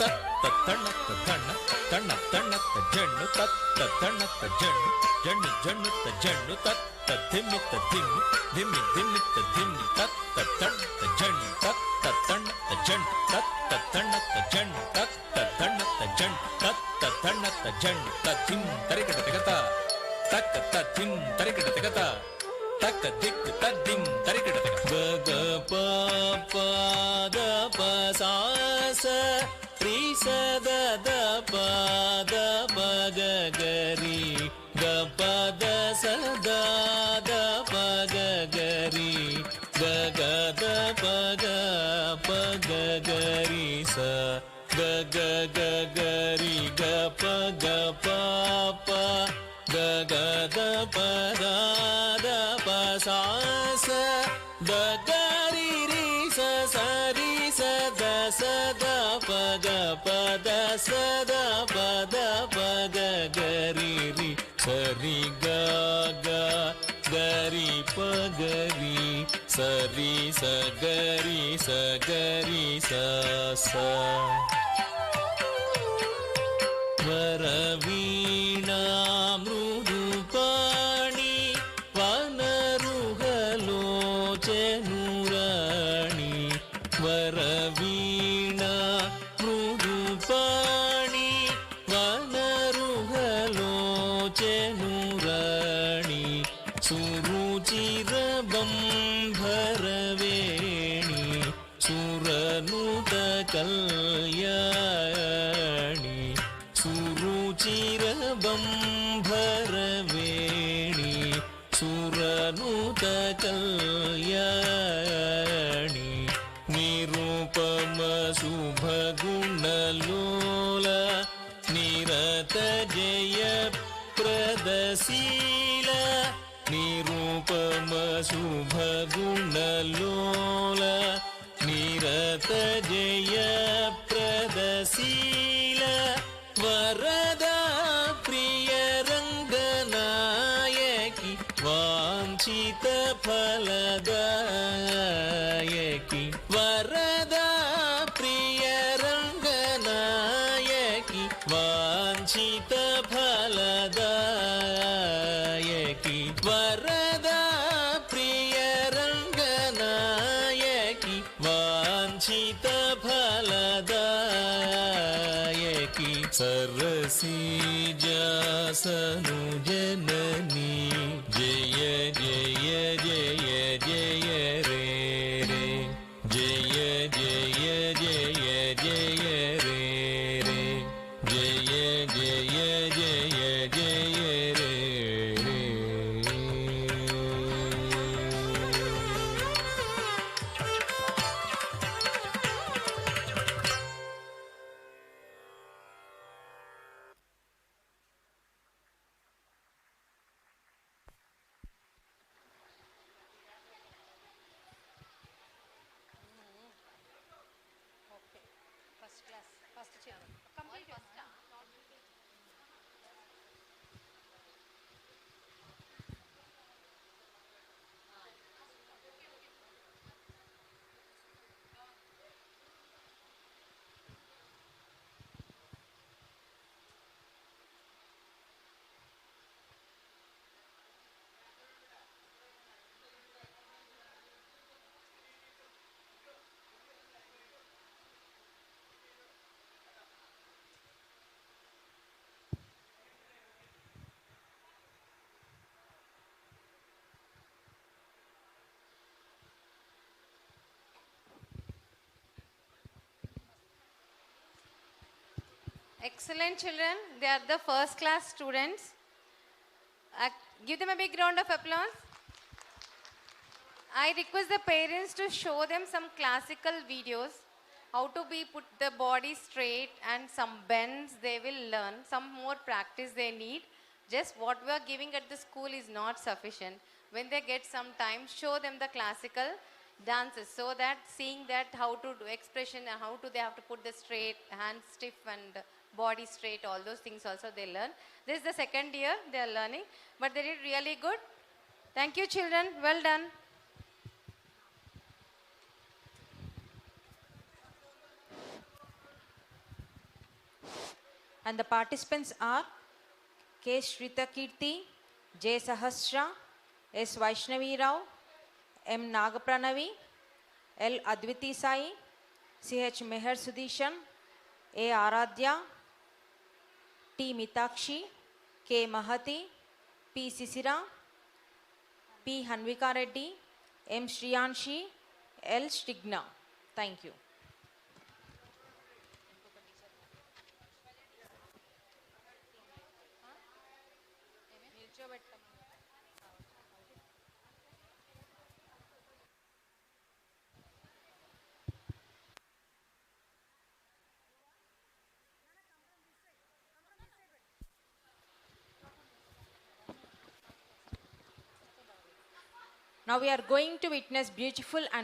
ತತ್ತ ತಣ್ಣತ್ತ ತಣ್ಣ ತಣ್ಣ ತಣ್ಣತ್ತ ಜಣ್ಣು ತತ್ತ ತಣ್ಣತ್ತ ಜಣ್ಣು ಜಣ್ಣು ಜಣ್ಣುತ್ತ ಜಣ್ಣು ತತ್ತ ಧಿಮ್ಮಿತ್ತ ಧಿಮ್ಮಿ ಧಿಮ್ಮಿ ಧಿಮ್ಮಿತ್ತ ಧಿಮ್ಮಿ ತತ್ತ ತಣ್ಣತ್ತ ಜಣ್ಣು ತತ್ತ ತಣ್ಣತ್ತ ಜಣ್ಣು ತತ್ತ ತಣ್ಣತ್ತ ಜಣ್ಣು ತತ್ತ ತಣ್ಣತ್ತ ಜಣ್ಣು ತತ್ತ ತಣ್ಣತ್ತ ಜಣ್ಣು ತಿಮ್ ತರಿಕಟ ತೆಗತ ತಕ್ಕ ತಿಮ್ ತರಿಕಟ ತೆಗತ ತಕ್ಕ ದಿಕ್ಕು ತದ್ದಿಂ ತರಿಕಟ ತೆಗ ಗ ಪ ಪ ದ ಪ ಸಾ ಸ ರಿ ಸ ದ ದ ಪ ದ ಪ ಗ ಗ ರಿ ಗ ಪ ದ ಸ ದ ದ ಪ ಗ ಗ ರಿ ಗ ಗ ದ ಪ ಗ ಪ ಗ ಗ ರಿ ಸ ಗ ಗ ಗ ಗ ರಿ ಗ ಪ ಗ ಪ ಪ ಗ ಗ ದ ಪ ದ ದ ಪ ಸಾ ಸ ದ ಗ ರಿ ರಿ ಸ ಸ ರಿ ಸ ದ ಸ ದ ಪ ಗ ಪ ದ ಸ ದ ಪ ದ ಪ ಗ ಗ ರಿ ರಿ ಸ ರಿ ಗ ಗ ಗ ರಿ ಪ ಗ ರಿ ಸ ರಿ ಸ ಗ ರಿ ಸ ಗ ರಿ ಸ ಸ ವರವೀಣಾ ಮೃದುಪಾಣಿ ವನರುಹಲೋಚನುರಾಣಿ ವರವೀಣಾ ಮೃದುಪಾಣಿ ವನರುಹಲೋಚನುರಾಣಿ ಸುರುಚಿರಬಂಭರವೇಣಿ ಸುರನುತ ಕಲ್ಯಾಣಿ ಸುರುಚಿರಬಂಭರವೇಣಿ ಸುರನುತ ಕಲ್ಯಾಣಿ ನಿರುಪಮ ಶುಭಗುಣಲೋಲ ನಿರತ ಜಯ ಪ್ರದಶೀಲ ನಿರುಪಮ ಶುಭಗುಣಲೋಲ ನಿರತ ಜಯ ಪ್ರದಶೀಲ ವರದ ಪ್ರಿಯ ರಂಗನಾಯಕಿ ವಾಂಛಿತ ಫಲದಾಯಕಿ ವರದ ಪ್ರಿಯ ರಂಗನಾಯಕಿ ವಾಂಛಿತ ಫಲದಾಯಕಿ ವರದ ಪ್ರಿಯ ರಂಗನಾಯಕಿ ವಾಂಛಿತ ಫಲದಾಯಕಿ सरसीजासनु जननी जय जय जय जय रे रे जय जय जय जय रे रे जय जय जय जय रे रे Excellent children, they are the first class students. Give them a big round of applause. I request the parents to show them some classical videos, how to be put the body straight and some bends they will learn, some more practice they need. Just what we are giving at the school is not sufficient. When they get some time, show them the classical dances so that seeing that how to do expression, how to they have to put the straight, hands stiff and body straight, all those things also they learn. This is the second year they are learning, but they did really good. Thank you children, well done. And the participants are K. Shritakirti, J. Sahasra, S. Vaishnavi Rao, M. Nagapranavi, L. Adviti Sai, C.H. Meher Sudishan, A. Aradhya, T. Mitakshi, K. Mahati, P. Sisira, P. Hanvika Reddy, M. Shriyanshi, L. Stigna. Thank you. Now we are going to witness beautiful and